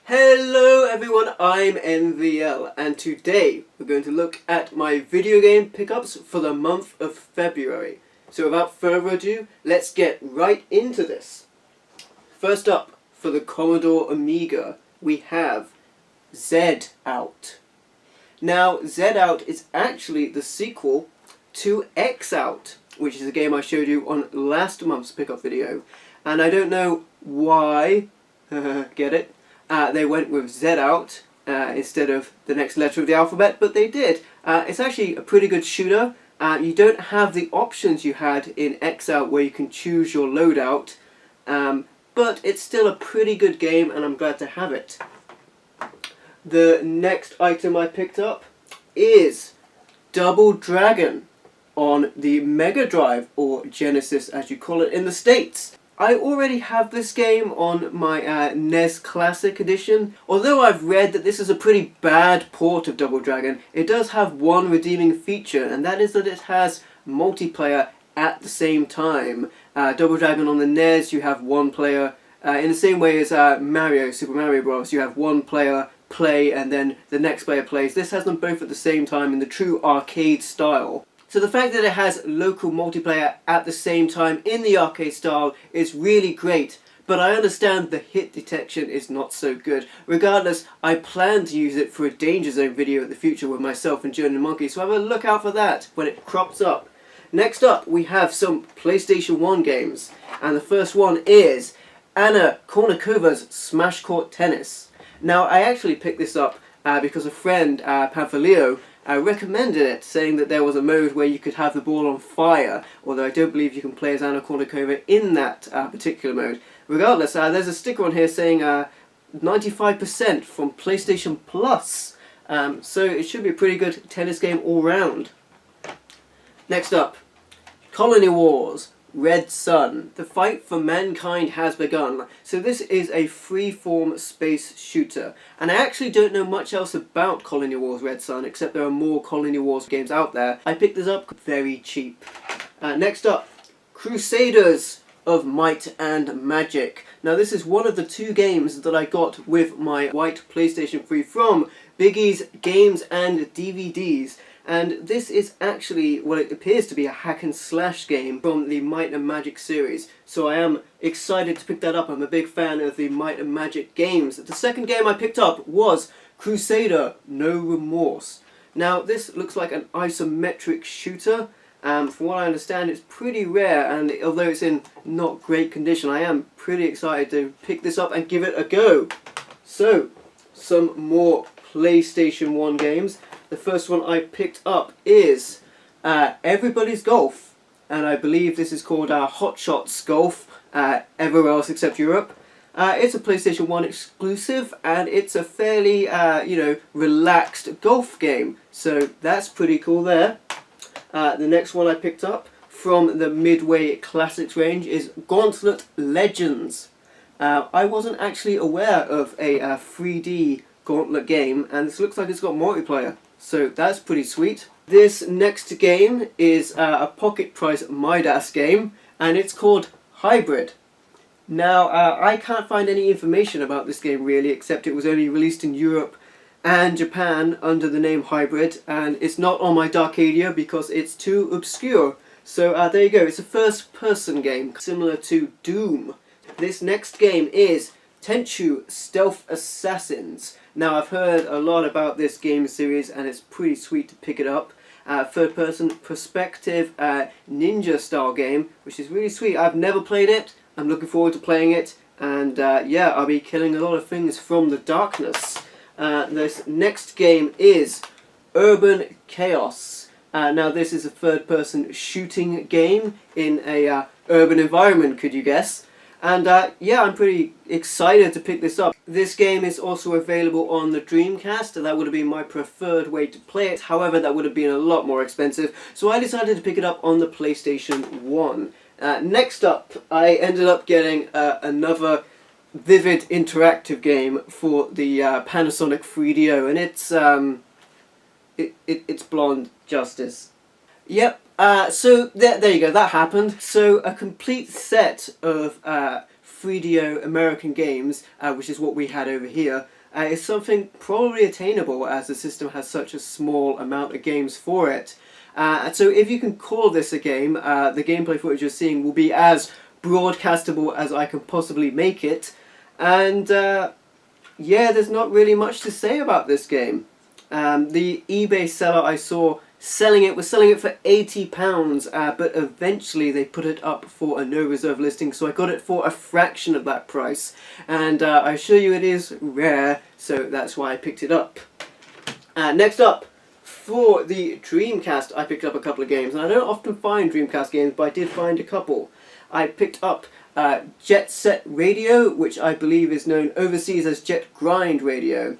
Hello everyone, I'm NVL and today we're going to look at my video game pickups for the month of February. So without further ado, let's get right into this. First up, for the Commodore Amiga, we have Z Out. Now, Z Out is actually the sequel to X Out, which is a game I showed you on last month's pickup video. And I don't know why, get it? They went with Z Out instead of the next letter of the alphabet, but they did. It's actually a pretty good shooter. You don't have the options you had in X Out where you can choose your loadout, but it's still a pretty good game and I'm glad to have it. The next item I picked up is Double Dragon on the Megadrive, or Genesis as you call it in the States. I already have this game on my NES Classic Edition. Although I've read that this is a pretty bad port of Double Dragon, it does have one redeeming feature, and that is that it has multiplayer at the same time. Double Dragon on the NES, you have one player, in the same way as Super Mario Bros. You have one player play and then the next player plays. This has them both at the same time in the true arcade style. So the fact that it has local multiplayer at the same time in the arcade style is really great, but I understand the hit detection is not so good. Regardless, I plan to use it for a Danger Zone video in the future with myself and Journey Monkey, so have a look out for that when it crops up. Next up, we have some PlayStation 1 games, and the first one is Anna Kournikova's Smash Court Tennis. Now, I actually picked this up because a friend, Panfilio, recommended it, saying that there was a mode where you could have the ball on fire, although I don't believe you can play as Anna Kournikova in that particular mode. Regardless, there's a sticker on here saying 95% from PlayStation Plus, so it should be a pretty good tennis game all round. Next up, Colony Wars Red Sun. The fight for mankind has begun. So this is a free-form space shooter. And I actually don't know much else about Colony Wars Red Sun, except there are more Colony Wars games out there. I picked this up very cheap. Next up, Crusaders of Might and Magic. Now this is one of the two games that I got with my white PlayStation 3 from Biggie's Games and DVDs. And this is actually what it appears to be a hack and slash game from the Might and Magic series. So I am excited to pick that up. I'm a big fan of the Might and Magic games. The second game I picked up was Crusader, No Remorse. Now this looks like an isometric shooter. From what I understand, it's pretty rare, and although it's in not great condition, I am pretty excited to pick this up and give it a go. So, some more PlayStation 1 games. The first one I picked up is Everybody's Golf, and I believe this is called Hot Shots Golf, everywhere else except Europe. It's a PlayStation 1 exclusive, and it's a fairly, relaxed golf game, so that's pretty cool there. The next one I picked up from the Midway Classics range is Gauntlet Legends. I wasn't actually aware of a 3D Gauntlet game, and this looks like it's got multiplayer. So that's pretty sweet. This next game is a pocket price Midas game, and it's called Hybrid. Now, I can't find any information about this game really, except it was only released in Europe and Japan under the name Hybrid, and it's not on my Darkadia because it's too obscure. So there you go, it's a first-person game, similar to Doom. This next game is Tenchu Stealth Assassins. Now I've heard a lot about this game series and it's pretty sweet to pick it up. Third person perspective ninja style game, which is really sweet. I've never played it, I'm looking forward to playing it, and yeah, I'll be killing a lot of things from the darkness. This next game is Urban Chaos. Now this is a third person shooting game in a urban environment, could you guess? And yeah, I'm pretty excited to pick this up. This game is also available on the Dreamcast, and that would have been my preferred way to play it. However, that would have been a lot more expensive, so I decided to pick it up on the PlayStation 1. Next up, I ended up getting another Vivid interactive game for the Panasonic 3DO, and it's Blonde Justice. Yep, so there you go, that happened. So a complete set of 3DO American games, which is what we had over here, is something probably attainable as the system has such a small amount of games for it. So if you can call this a game, the gameplay footage you're seeing will be as broadcastable as I can possibly make it. And yeah, there's not really much to say about this game. The eBay seller I saw selling it was selling it for £80, but eventually they put it up for a no reserve listing, so I got it for a fraction of that price. And I assure you it is rare, so that's why I picked it up. Next up, for the Dreamcast, I picked up a couple of games, and I don't often find Dreamcast games, but I did find a couple. I picked up Jet Set Radio, which I believe is known overseas as Jet Grind Radio.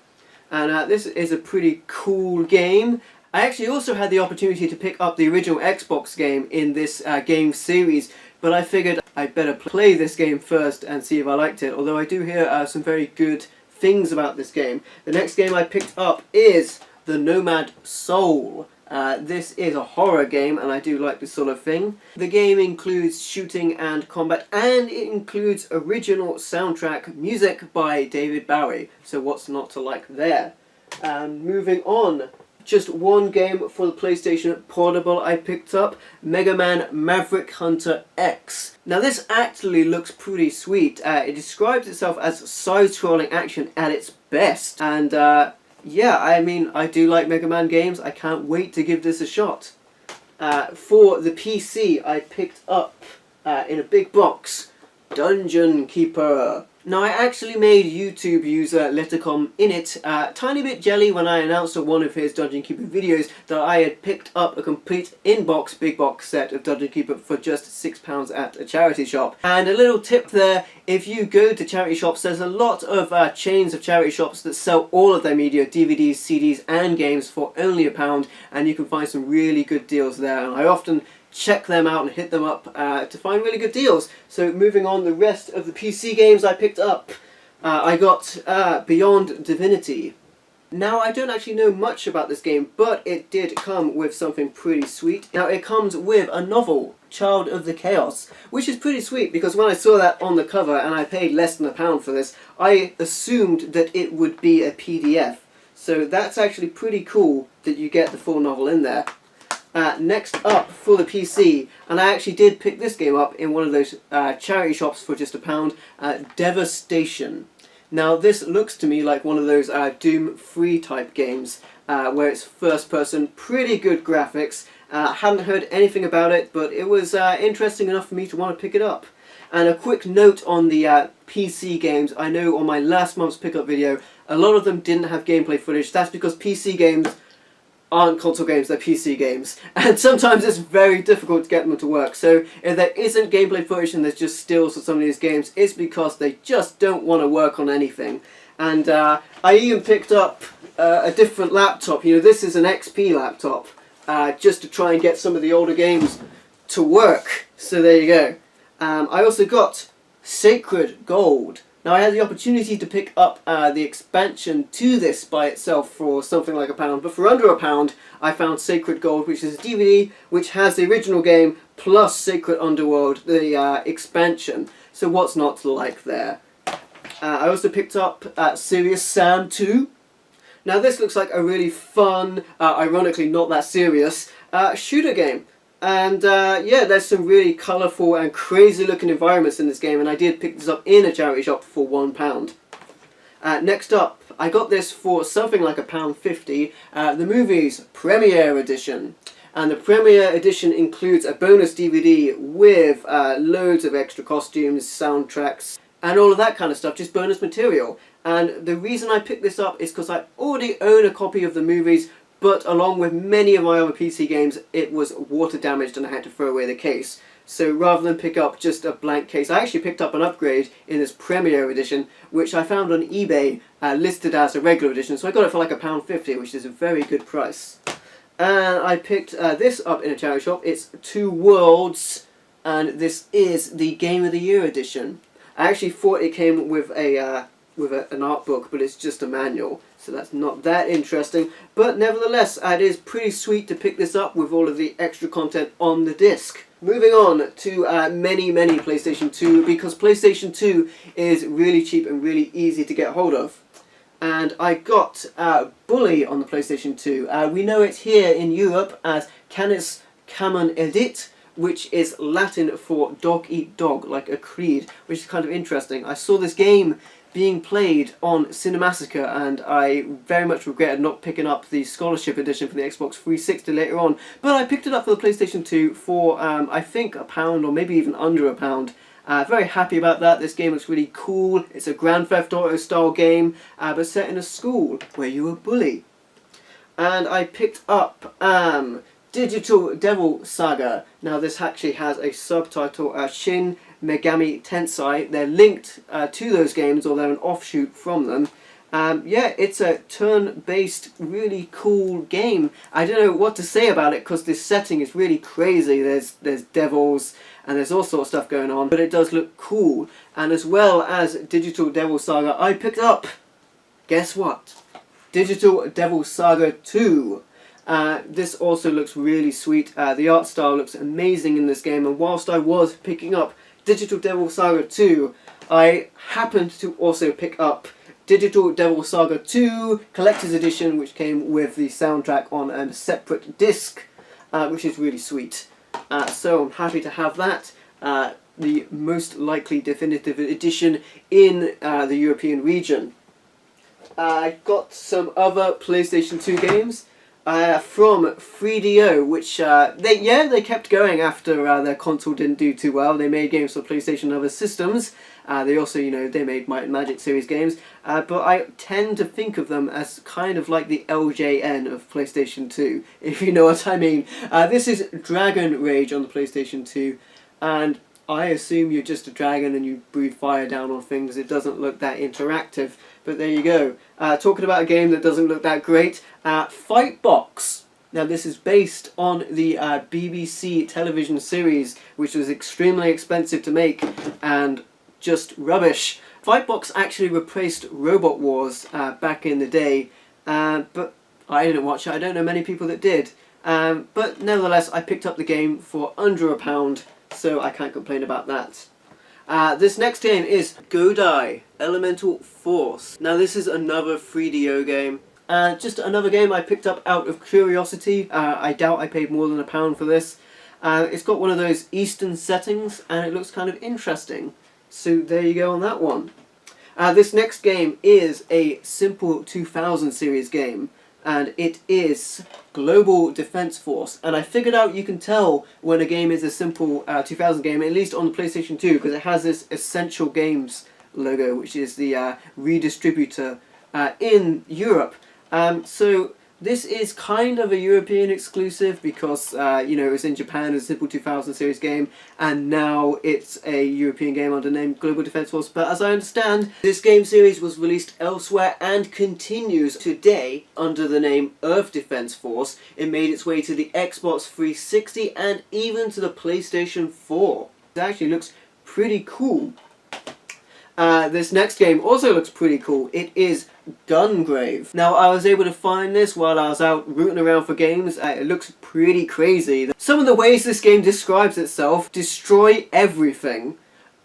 And this is a pretty cool game. I actually also had the opportunity to pick up the original Xbox game in this game series, but I figured I'd better play this game first and see if I liked it, although I do hear some very good things about this game. The next game I picked up is the Nomad Soul. This is a horror game, and I do like this sort of thing. The game includes shooting and combat, and it includes original soundtrack music by David Bowie, so what's not to like there? Moving on, just one game for the PlayStation Portable I picked up, Mega Man Maverick Hunter X. Now this actually looks pretty sweet. It describes itself as side-scrolling action at its best, and yeah, I mean, I do like Mega Man games. I can't wait to give this a shot. For the PC, I picked up, in a big box, Dungeon Keeper. Now, I actually made YouTube user Lettercom in it tiny bit jelly when I announced on one of his Dungeon Keeper videos that I had picked up a complete in-box, big box set of Dungeon Keeper for just £6 at a charity shop. And a little tip there, if you go to charity shops, there's a lot of chains of charity shops that sell all of their media, DVDs, CDs and games for only £1, and you can find some really good deals there. And I often check them out and hit them up to find really good deals. So moving on, the rest of the PC games I picked up, I got Beyond Divinity. Now I don't actually know much about this game, but it did come with something pretty sweet. Now it comes with a novel, Child of the Chaos, which is pretty sweet because when I saw that on the cover and I paid less than £1 for this, I assumed that it would be a PDF. So that's actually pretty cool that you get the full novel in there. Next up for the PC, and I actually did pick this game up in one of those charity shops for just £1, Devastation. Now this looks to me like one of those Doom 3 type games where it's first person, pretty good graphics. Hadn't heard anything about it, but it was interesting enough for me to want to pick it up. And a quick note on the PC games, I know on my last month's pickup video a lot of them didn't have gameplay footage. That's because PC games aren't console games, they're PC games, and sometimes it's very difficult to get them to work. So if there isn't gameplay footage and there's just stills of some of these games, it's because they just don't want to work on anything. And I even picked up a different laptop. You know, this is an XP laptop, just to try and get some of the older games to work. So there you go. I also got Sacred Gold. Now I had the opportunity to pick up the expansion to this by itself for something like £1, but for under £1 I found Sacred Gold, which is a DVD which has the original game plus Sacred Underworld, the expansion. So what's not to like there? I also picked up Serious Sam 2. Now this looks like a really fun, ironically not that serious, shooter game. And yeah, there's some really colourful and crazy looking environments in this game, and I did pick this up in a charity shop for £1. Next up, I got this for something like £1.50, the movie's Premiere Edition. And the Premiere Edition includes a bonus DVD with loads of extra costumes, soundtracks, and all of that kind of stuff, just bonus material. And the reason I picked this up is because I already own a copy of the movies, but along with many of my other PC games, it was water damaged and I had to throw away the case. So rather than pick up just a blank case, I actually picked up an upgrade in this Premiere Edition, which I found on eBay listed as a regular edition, so I got it for like £1.50, which is a very good price. And I picked this up in a charity shop. It's Two Worlds, and this is the Game of the Year edition. I actually thought it came with a with an art book, but it's just a manual, so that's not that interesting. But nevertheless, it is pretty sweet to pick this up with all of the extra content on the disc. Moving on to many PlayStation 2, because PlayStation 2 is really cheap and really easy to get hold of. And I got Bully on the PlayStation 2. We know it here in Europe as Canis Canon Edit, which is Latin for dog eat dog, like a creed, which is kind of interesting. I saw this game being played on Cinemassacre, and I very much regretted not picking up the Scholarship Edition for the Xbox 360 later on, but I picked it up for the PlayStation 2 for, I think, £1 or maybe even under £1. Very happy about that. This game looks really cool. It's a Grand Theft Auto style game, but set in a school where you were a bully. And I picked up Digital Devil Saga. Now this actually has a subtitle, Shin Megami Tensei. They're linked to those games, or they're an offshoot from them. Yeah, it's a turn-based, really cool game. I don't know what to say about it because this setting is really crazy. There's devils and there's all sorts of stuff going on, but it does look cool. And as well as Digital Devil Saga, I picked up, guess what? Digital Devil Saga 2. This also looks really sweet. The art style looks amazing in this game, and whilst I was picking up Digital Devil Saga 2, I happened to also pick up Digital Devil Saga 2 Collector's Edition, which came with the soundtrack on a separate disc, which is really sweet. So I'm happy to have that. The most likely definitive edition in the European region. I got some other PlayStation 2 games from 3DO, which they kept going after their console didn't do too well. They made games for PlayStation and other systems. They also, they made Might and Magic series games, but I tend to think of them as kind of like the LJN of PlayStation 2, if you know what I mean. This is Dragon Rage on the PlayStation 2, and I assume you're just a dragon and you breathe fire down on things. It doesn't look that interactive, but there you go. Talking about a game that doesn't look that great, Fightbox. Now this is based on the BBC television series, which was extremely expensive to make and just rubbish. Fightbox actually replaced Robot Wars back in the day, but I didn't watch it. I don't know many people that did. But nevertheless, I picked up the game for under £1, so I can't complain about that. This next game is GoDai, Elemental Force. Now this is another 3DO game. Just another game I picked up out of curiosity. I doubt I paid more than £1 for this. It's got one of those Eastern settings, and it looks kind of interesting. So there you go on that one. This next game is a simple 2000 series game, and it is Global Defense Force. And I figured out you can tell when a game is a simple 2000 game, at least on the PlayStation 2, because it has this Essential Games logo, which is the redistributor in Europe. So this is kind of a European exclusive because, it was in Japan as a simple 2000 series game, and now it's a European game under the name Global Defense Force. But as I understand, this game series was released elsewhere and continues today under the name Earth Defense Force. It made its way to the Xbox 360 and even to the PlayStation 4. It actually looks pretty cool. This next game also looks pretty cool. It is Gungrave. Now I was able to find this while I was out rooting around for games. It looks pretty crazy. Some of the ways this game describes itself: destroy everything,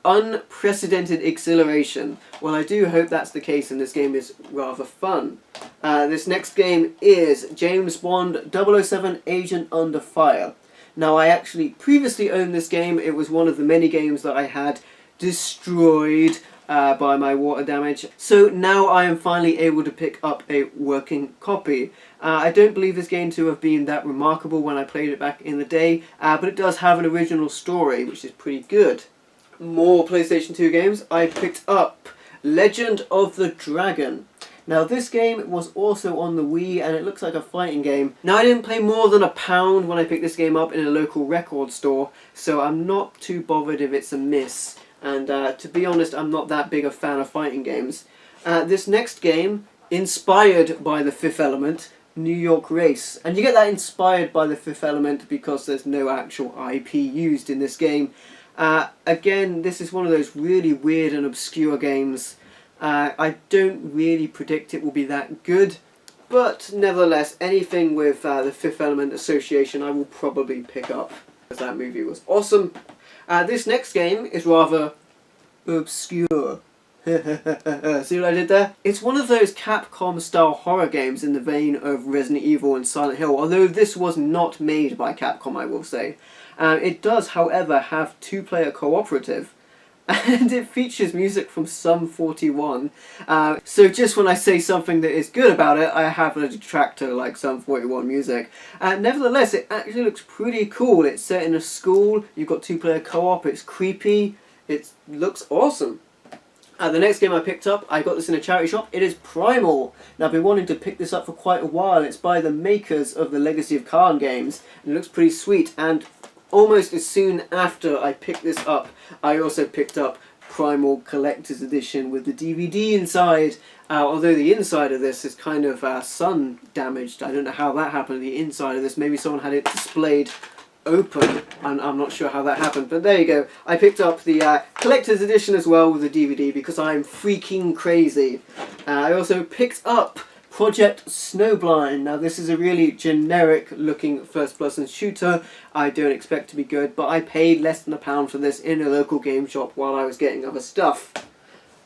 unprecedented exhilaration. Well, I do hope that's the case, and this game is rather fun. This next game is James Bond 007 Agent Under Fire. Now I actually previously owned this game. It was one of the many games that I had destroyed by my water damage. So now I am finally able to pick up a working copy. I don't believe this game to have been that remarkable when I played it back in the day, but it does have an original story, which is pretty good. More PlayStation 2 games. I picked up Legend of the Dragon. Now this game was also on the Wii, and it looks like a fighting game. Now I didn't pay more than £1 when I picked this game up in a local record store, so I'm not too bothered if it's a miss. And to be honest, I'm not that big a fan of fighting games. This next game, inspired by The Fifth Element, New York Race. And you get that inspired by The Fifth Element because there's no actual IP used in this game. Again, this is one of those really weird and obscure games. I don't really predict it will be that good, but nevertheless, anything with the Fifth Element association I will probably pick up, because that movie was awesome. This next game is rather obscure. See what I did there? It's one of those Capcom style horror games in the vein of Resident Evil and Silent Hill, although this was not made by Capcom, I will say. It does, however, have two-player cooperative, and it features music from Sum 41. So just when I say something that is good about it, I have a detractor like Sum 41 music. Nevertheless, it actually looks pretty cool. It's set in a school, you've got two-player co-op, it's creepy, it looks awesome. The next game I picked up, I got this in a charity shop, it is Primal. Now I've been wanting to pick this up for quite a while. It's by the makers of the Legacy of Kain games, and it looks pretty sweet, and almost as soon after I picked this up, I also picked up Primal Collector's Edition with the DVD inside. Although the inside of this is kind of sun damaged. I don't know how that happened, the inside of this. Maybe someone had it displayed open, and I'm not sure how that happened, but there you go. I picked up the Collector's Edition as well with the DVD because I'm freaking crazy. I also picked up Project Snowblind. Now this is a really generic looking first person shooter. I don't expect to be good, but I paid less than £1 for this in a local game shop while I was getting other stuff.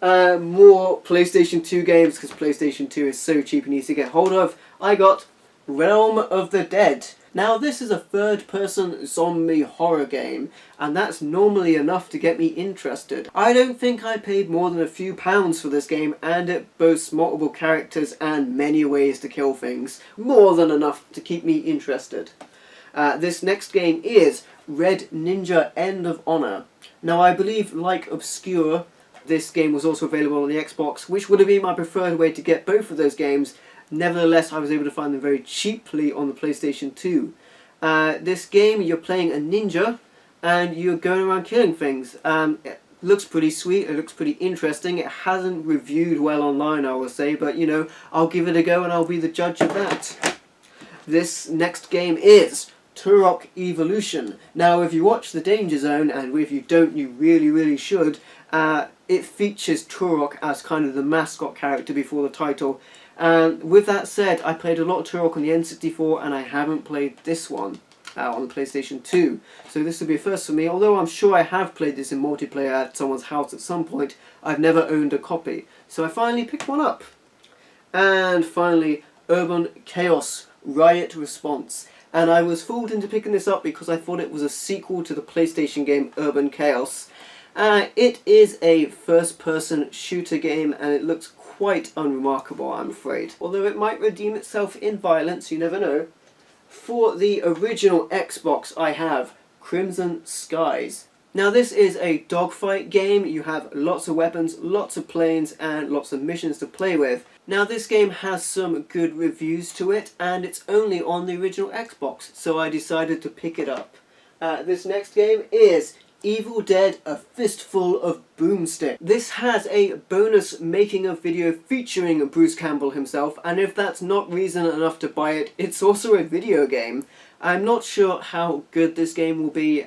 More PlayStation 2 games, because PlayStation 2 is so cheap and easy to get hold of. I got Realm of the Dead. Now this is a third-person zombie horror game, and that's normally enough to get me interested. I don't think I paid more than a few pounds for this game, and it boasts multiple characters and many ways to kill things. More than enough to keep me interested. This next game is Red Ninja End of Honor. Now I believe, like Obscure, this game was also available on the Xbox, which would have been my preferred way to get both of those games. Nevertheless, I was able to find them very cheaply on the PlayStation 2. This game, you're playing a ninja, and you're going around killing things. It looks pretty sweet, it looks pretty interesting. It hasn't reviewed well online, I will say, but you know, I'll give it a go and I'll be the judge of that. This next game is Turok Evolution. Now, if you watch The Danger Zone, and if you don't, you really should, it features Turok as kind of the mascot character before the title. And with that said, I played a lot of Turok on the N64, and I haven't played this one on the PlayStation 2. So this will be a first for me. Although I'm sure I have played this in multiplayer at someone's house at some point, I've never owned a copy. So I finally picked one up. And finally, Urban Chaos Riot Response. And I was fooled into picking this up because I thought it was a sequel to the PlayStation game Urban Chaos. It is a first-person shooter game, and it looks quite unremarkable, I'm afraid. Although it might redeem itself in violence, you never know. For the original Xbox, I have Crimson Skies. Now this is a dogfight game. You have lots of weapons, lots of planes, and lots of missions to play with. Now this game has some good reviews to it, and it's only on the original Xbox, so I decided to pick it up. This next game is Evil Dead, A Fistful of Boomstick. This has a bonus making of video featuring Bruce Campbell himself, and if that's not reason enough to buy it, it's also a video game. I'm not sure how good this game will be,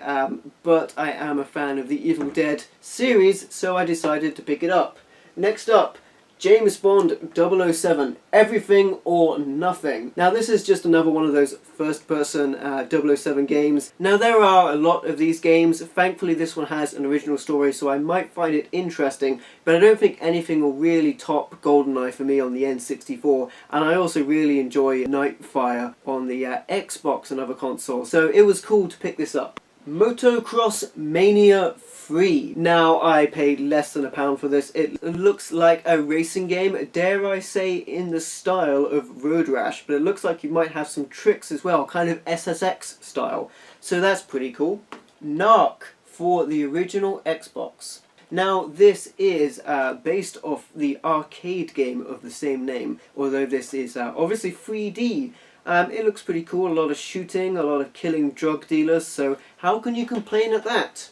but I am a fan of the Evil Dead series, so I decided to pick it up. Next up, James Bond 007, Everything or Nothing. Now this is just another one of those first-person 007 games. Now there are a lot of these games. Thankfully this one has an original story, so I might find it interesting, but I don't think anything will really top GoldenEye for me on the N64, and I also really enjoy Nightfire on the Xbox and other consoles, so it was cool to pick this up. Motocross Mania 3. Now I paid less than £1 for this. It looks like a racing game, dare I say in the style of Road Rash, but it looks like you might have some tricks as well, kind of SSX style. So that's pretty cool. Narc for the original Xbox. Now this is based off the arcade game of the same name, although this is obviously 3D. It looks pretty cool, a lot of shooting, a lot of killing drug dealers, so how can you complain at that?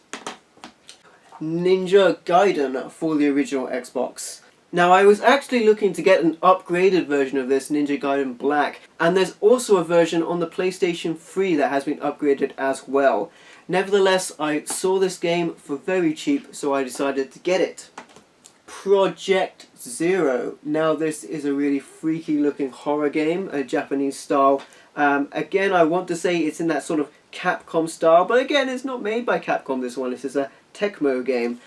Ninja Gaiden for the original Xbox. Now I was actually looking to get an upgraded version of this, Ninja Gaiden Black, and there's also a version on the PlayStation 3 that has been upgraded as well. Nevertheless, I saw this game for very cheap, so I decided to get it. Project Zero. Now this is a really freaky looking horror game, a Japanese style. Again, I want to say it's in that sort of Capcom style, but again, it's not made by Capcom, this one. This is a Tecmo game.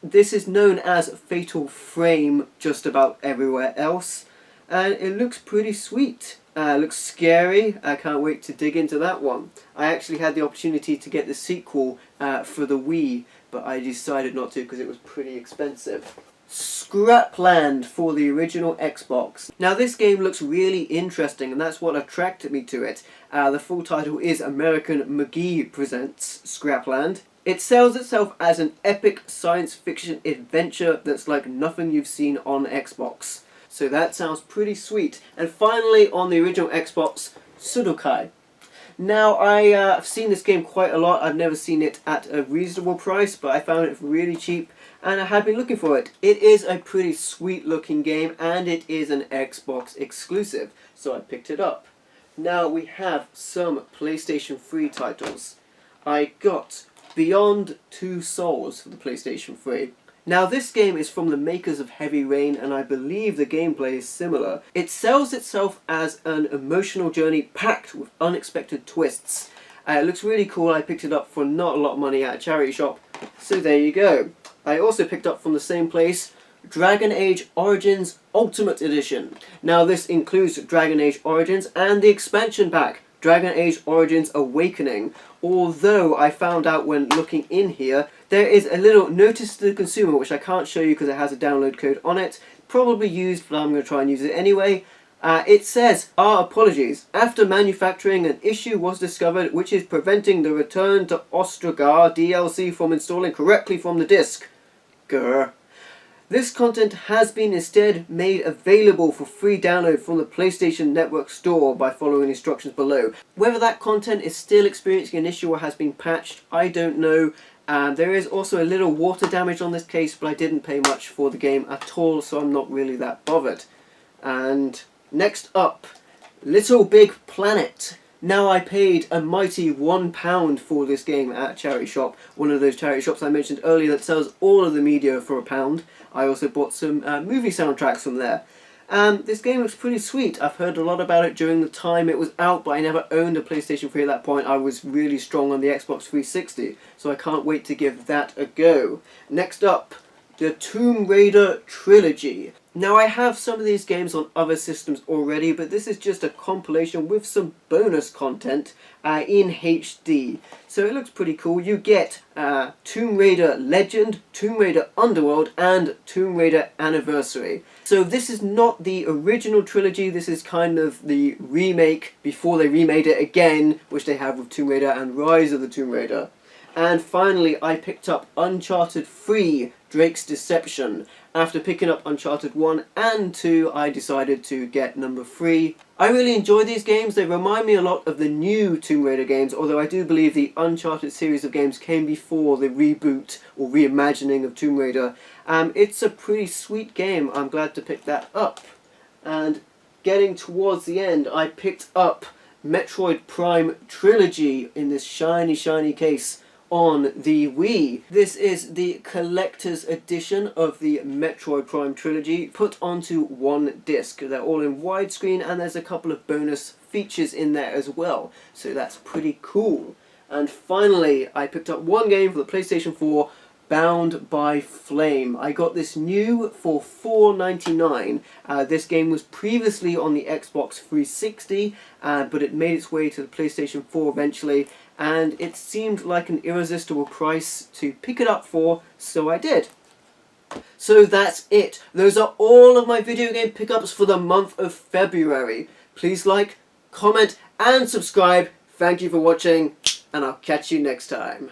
This is known as Fatal Frame just about everywhere else, and it looks pretty sweet. Looks scary. I can't wait to dig into that one. I actually had the opportunity to get the sequel for the Wii, but I decided not to because it was pretty expensive. Scrapland for the original Xbox. Now this game looks really interesting, and that's what attracted me to it. The full title is American McGee Presents Scrapland. It sells itself as an epic science fiction adventure that's like nothing you've seen on Xbox. So that sounds pretty sweet. And finally, on the original Xbox, Sudokai. Now, I've seen this game quite a lot. I've never seen it at a reasonable price, but I found it really cheap, and I had been looking for it. It is a pretty sweet looking game, and it is an Xbox exclusive, so I picked it up. Now, we have some PlayStation 3 titles. I got Beyond Two Souls for the PlayStation 3. Now this game is from the makers of Heavy Rain, and I believe the gameplay is similar. It sells itself as an emotional journey packed with unexpected twists. It looks really cool. I picked it up for not a lot of money at a charity shop, so there you go. I also picked up from the same place Dragon Age Origins Ultimate Edition. Now this includes Dragon Age Origins and the expansion pack, Dragon Age Origins Awakening. Although I found out when looking in here, there is a little notice to the consumer, which I can't show you because it has a download code on it. Probably used, but I'm going to try and use it anyway. It says, "Our apologies. After manufacturing, an issue was discovered which is preventing the return to Ostrogar DLC from installing correctly from the disk. Grr. This content has been instead made available for free download from the PlayStation Network store by following instructions below." Whether that content is still experiencing an issue or has been patched, I don't know. There is also a little water damage on this case, but I didn't pay much for the game at all, so I'm not really that bothered. And next up, Little Big Planet. Now I paid a mighty £1 for this game at a charity shop, one of those charity shops I mentioned earlier that sells all of the media for £1. I also bought some movie soundtracks from there. This game looks pretty sweet. I've heard a lot about it during the time it was out, but I never owned a PlayStation 3 at that point. I was really strong on the Xbox 360, so I can't wait to give that a go. Next up, the Tomb Raider Trilogy. Now I have some of these games on other systems already, but this is just a compilation with some bonus content in HD. So it looks pretty cool. You get Tomb Raider Legend, Tomb Raider Underworld, and Tomb Raider Anniversary. So this is not the original trilogy, this is kind of the remake before they remade it again, which they have with Tomb Raider and Rise of the Tomb Raider. And finally, I picked up Uncharted 3, Drake's Deception. After picking up Uncharted 1 and 2, I decided to get number 3. I really enjoy these games. They remind me a lot of the new Tomb Raider games, although I do believe the Uncharted series of games came before the reboot or reimagining of Tomb Raider. It's a pretty sweet game. I'm glad to pick that up. And getting towards the end, I picked up Metroid Prime Trilogy in this shiny, shiny case on the Wii. This is the collector's edition of the Metroid Prime Trilogy put onto one disc. They're all in widescreen, and there's a couple of bonus features in there as well, so that's pretty cool. And finally, I picked up one game for the PlayStation 4, Bound by Flame. I got this new for $4.99. This game was previously on the Xbox 360, but it made its way to the PlayStation 4 eventually, and it seemed like an irresistible price to pick it up for, so I did. So that's it. Those are all of my video game pickups for the month of February. Please like, comment, and subscribe. Thank you for watching, and I'll catch you next time.